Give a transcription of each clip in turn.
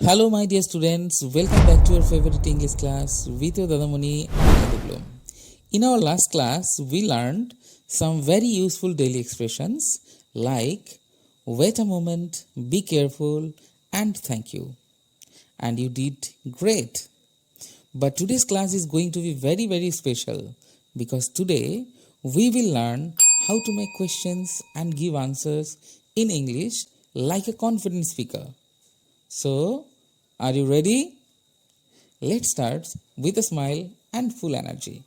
Hello, my dear students. Welcome back to your favorite English class with your Dadamoni and Edubloom. In our last class, we learned some very useful daily expressions like wait a moment, be careful, and thank you. And you did great. But today's class is going to be very special because today we will learn how to make questions and give answers in English like a confident speaker. So, are you ready? Let's start with a smile and full energy.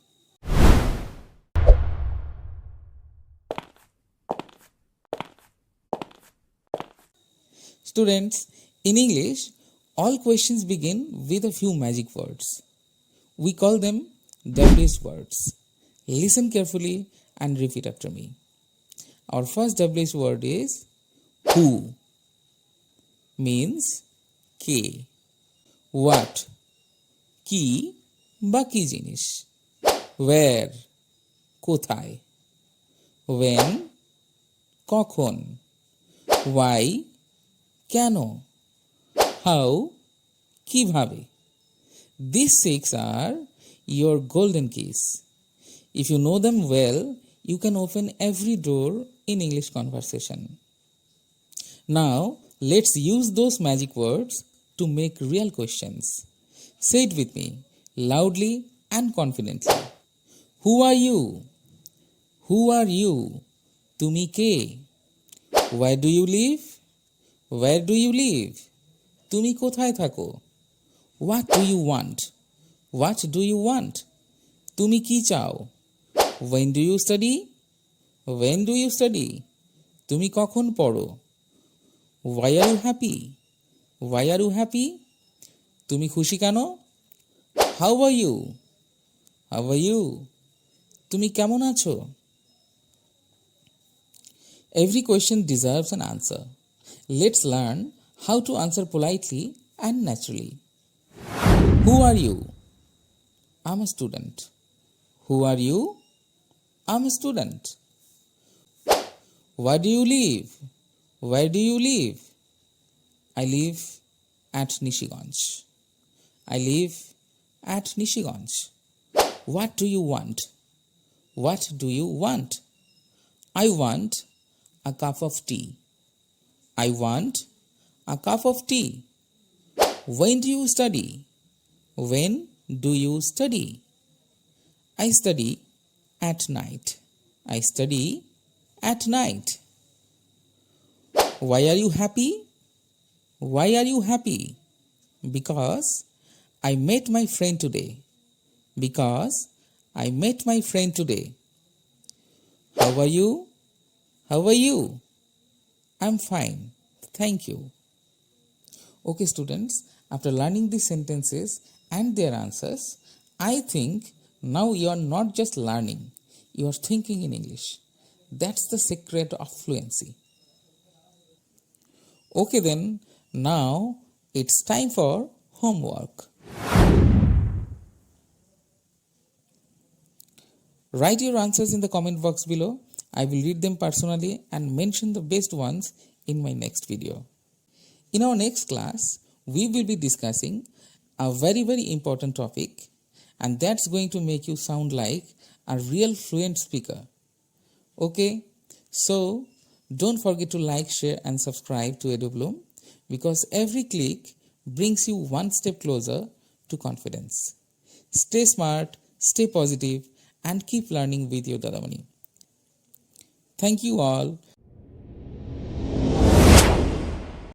Students, in English, all questions begin with a few magic words. We call them WH words. Listen carefully and repeat after me. Our first WH word is who, means K, what, কি বা কি জিনিস, where, কোথায়, when, কখন, why, কেন, how, কিভাবে. These six are your golden keys. If you know them well, you can open every door in English conversation. Now, let's use those magic words to make real questions. Say it with me, loudly and confidently. Who are you? Who are you? তুমি কে? Where do you live? Where do you live? তুমি কোথায় থাকো? What do you want? What do you want? তুমি কি চাও? When do you study? When do you study? তুমি কখন পড়ো? Why are you happy? Why are you happy? তুমি খুশি কেন? How are you? How are you? তুমি কেমন আছো? Every question deserves an answer. Let's learn how to answer politely and naturally. Who are you? I'm a student. Who are you? I'm a student. Where do you live? Where do you live? I live at Nishiganj. I live at Nishiganj. What do you want? What do you want? I want a cup of tea. I want a cup of tea. When do you study? When do you study? I study at night. I study at night. Why are you happy? Why are you happy? Because I met my friend today. Because I met my friend today. How are you? How are you? I'm fine. Thank you. Okay, students, after learning these sentences and their answers, I think now you are not just learning, you are thinking in English. That's the secret of fluency. Okay then, now it's time for homework. Write your answers in the comment box below. I will read them personally and mention the best ones in my next video. In our next class, we will be discussing a very important topic, and that's going to make you sound like a real fluent speaker. Okay, so don't forget to like, share and subscribe to Edubloom because every click brings you one step closer to confidence. Stay smart, stay positive and keep learning with your Dadamoni. Thank you all